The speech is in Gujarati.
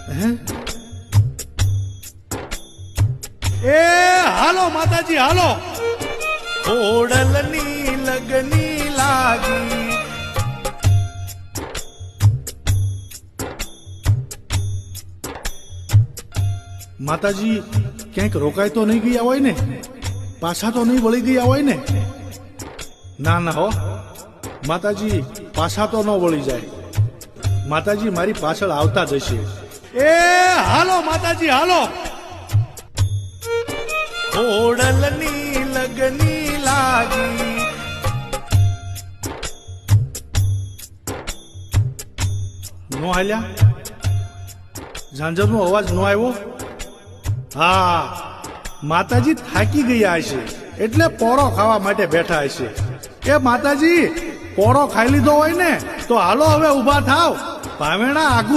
એ હાલો માતાજી હાલો, ઓડલની લગની લાગી. માતાજી ક્યાંક રોકાય તો નહીં ગયા હોય ને? પાછા તો નહીં વળી ગયા હોય ને? ના ના હો માતાજી, પાછા તો ન વળી જાય. માતાજી મારી પાછળ આવતા જ હશે. એ હાલો માતાજી હાલો, ઓડલની લગની લાગી. નો હાલ્યા? ઝાંઝરનો અવાજ નો આવ્યો? હા, માતાજી થાકી ગયા હશે એટલે પોળો ખાવા માટે બેઠા હશે. એ માતાજી, પોળો ખાઈ લીધો હોય ને તો હાલો હવે ઊભા થાવ, ભાવેણા આગુ